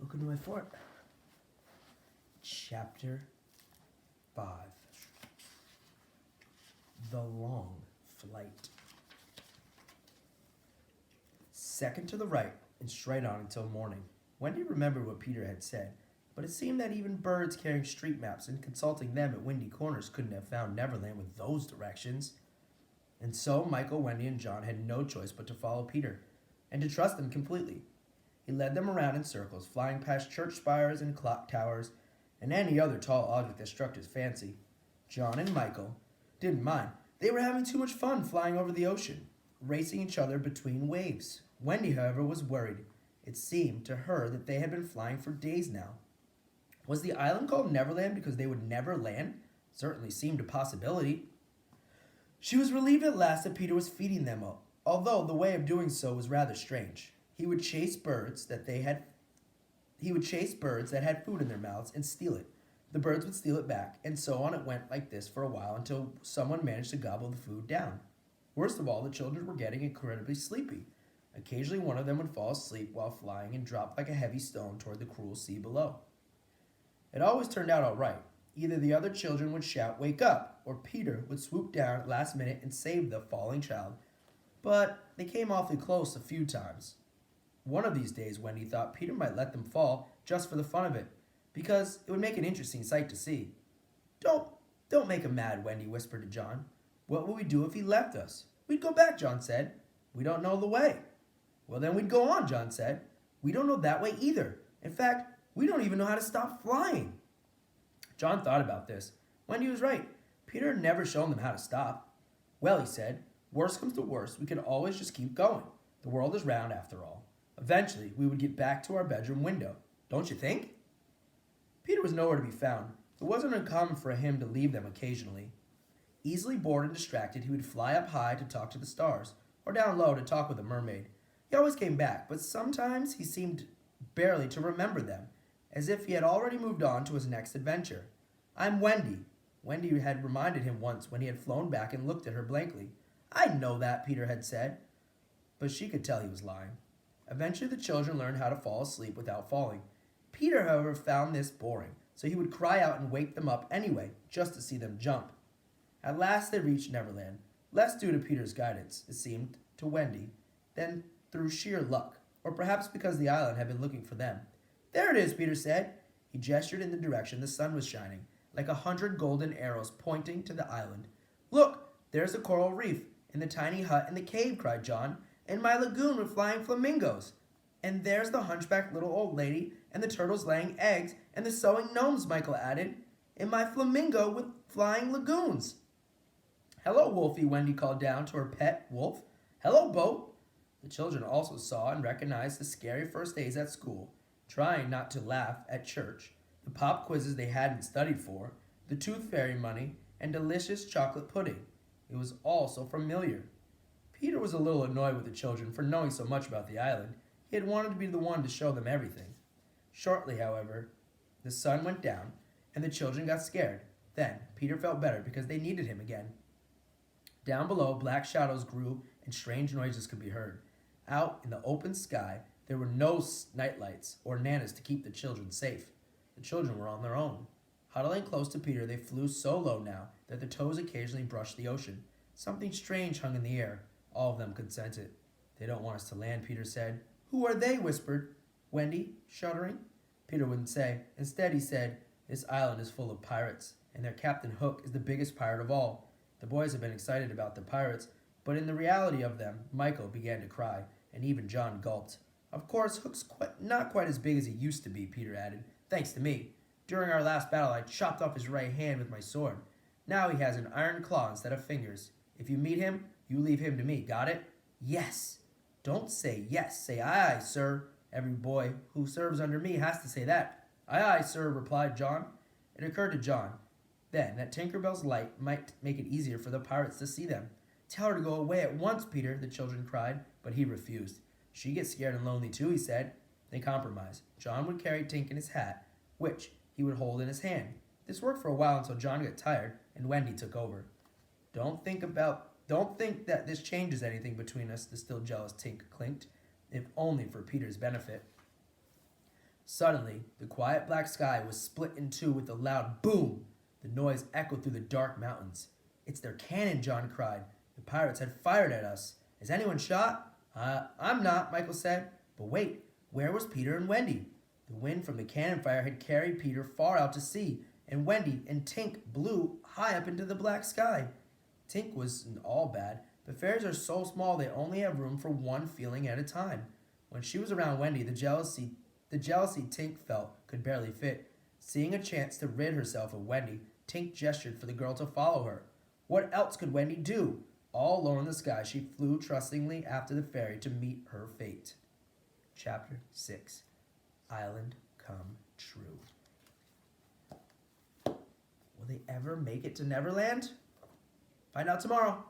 Welcome to my fort. Chapter 5. The Long Flight. Second to the right and straight on until morning. Wendy remembered what Peter had said, but it seemed that even birds carrying street maps and consulting them at Windy Corners couldn't have found Neverland with those directions. And so Michael, Wendy, and John had no choice but to follow Peter, and to trust him completely. He led them around in circles, flying past church spires and clock towers, and any other tall object that struck his fancy. John and Michael didn't mind. They were having too much fun flying over the ocean, racing each other between waves. Wendy, however, was worried. It seemed to her that they had been flying for days now. Was the island called Neverland because they would never land? Certainly seemed a possibility. She was relieved at last that Peter was feeding them, although the way of doing so was rather strange. He would chase birds that had food in their mouths and steal it. The birds would steal it back, and so on it went like this for a while until someone managed to gobble the food down. Worst of all, the children were getting incredibly sleepy. Occasionally one of them would fall asleep while flying and drop like a heavy stone toward the cruel sea below. It always turned out all right. Either the other children would shout, "Wake up!" or Peter would swoop down at last minute and save the falling child. But they came awfully close a few times. One of these days, Wendy thought Peter might let them fall just for the fun of it, because it would make an interesting sight to see. Don't make him mad," Wendy whispered to John. "What would we do if he left us?" "We'd go back," John said. "We don't know the way." "Well, then we'd go on," John said. "We don't know that way either. In fact, we don't even know how to stop flying." John thought about this. Wendy was right. Peter had never shown them how to stop. "Well," he said, "worst comes to worst, we could always just keep going. The world is round after all. Eventually, we would get back to our bedroom window. Don't you think?" Peter was nowhere to be found. It wasn't uncommon for him to leave them occasionally. Easily bored and distracted, he would fly up high to talk to the stars, or down low to talk with a mermaid. He always came back, but sometimes he seemed barely to remember them, as if he had already moved on to his next adventure. "I'm Wendy." Wendy had reminded him once when he had flown back and looked at her blankly. "I know that," Peter had said, but she could tell he was lying. Eventually the children learned how to fall asleep without falling. Peter, however, found this boring, so he would cry out and wake them up anyway, just to see them jump. At last they reached Neverland, less due to Peter's guidance, it seemed, to Wendy, than through sheer luck, or perhaps because the island had been looking for them. "There it is," Peter said. He gestured in the direction the sun was shining, like 100 golden arrows pointing to the island. "Look, there's the coral reef, and the tiny hut in the cave," cried John, "and my lagoon with flying flamingos. And there's the hunchback little old lady, and the turtles laying eggs, and the sewing gnomes," Michael added, "and my flamingo with flying lagoons." "Hello, Wolfie," Wendy called down to her pet wolf. "Hello, Boat." The children also saw and recognized the scary first days at school, trying not to laugh at church, the pop quizzes they hadn't studied for, the tooth fairy money, and delicious chocolate pudding. It was all so familiar. Peter was a little annoyed with the children for knowing so much about the island. He had wanted to be the one to show them everything. Shortly, however, the sun went down, and the children got scared. Then Peter felt better because they needed him again. Down below, black shadows grew and strange noises could be heard. Out in the open sky, there were no night lights or nanas to keep the children safe. The children were on their own. Huddling close to Peter, they flew so low now that their toes occasionally brushed the ocean. Something strange hung in the air. All of them could sense it. "They don't want us to land," Peter said. "Who are they?" whispered Wendy, shuddering. Peter wouldn't say. Instead, he said, "This island is full of pirates, and their Captain Hook is the biggest pirate of all." The boys had been excited about the pirates, but in the reality of them, Michael began to cry, and even John gulped. "Of course, Hook's not quite as big as he used to be," Peter added, "thanks to me. During our last battle, I chopped off his right hand with my sword. Now he has an iron claw instead of fingers. If you meet him, you leave him to me. Got it?" "Yes." "Don't say yes. Say aye, aye, sir. Every boy who serves under me has to say that." "Aye, aye, sir," replied John. It occurred to John then that Tinkerbell's light might make it easier for the pirates to see them. "Tell her to go away at once, Peter," the children cried, but he refused. "She gets scared and lonely too," he said. They compromised. John would carry Tink in his hat, which he would hold in his hand. This worked for a while until John got tired and Wendy took over. Don't think that this changes anything between us," the still jealous Tink clinked, if only for Peter's benefit. Suddenly, the quiet black sky was split in two with a loud boom. The noise echoed through the dark mountains. "It's their cannon," John cried. "The pirates had fired at us. Is anyone shot?" I'm not," Michael said. But wait, where was Peter and Wendy? The wind from the cannon fire had carried Peter far out to sea, and Wendy and Tink blew high up into the black sky. Tink wasn't all bad, but fairies are so small they only have room for one feeling at a time. When she was around Wendy, the jealousy Tink felt could barely fit. Seeing a chance to rid herself of Wendy, Tink gestured for the girl to follow her. What else could Wendy do? All alone in the sky, she flew trustingly after the fairy to meet her fate. Chapter 6. Island Come True. Will they ever make it to Neverland? Find out tomorrow.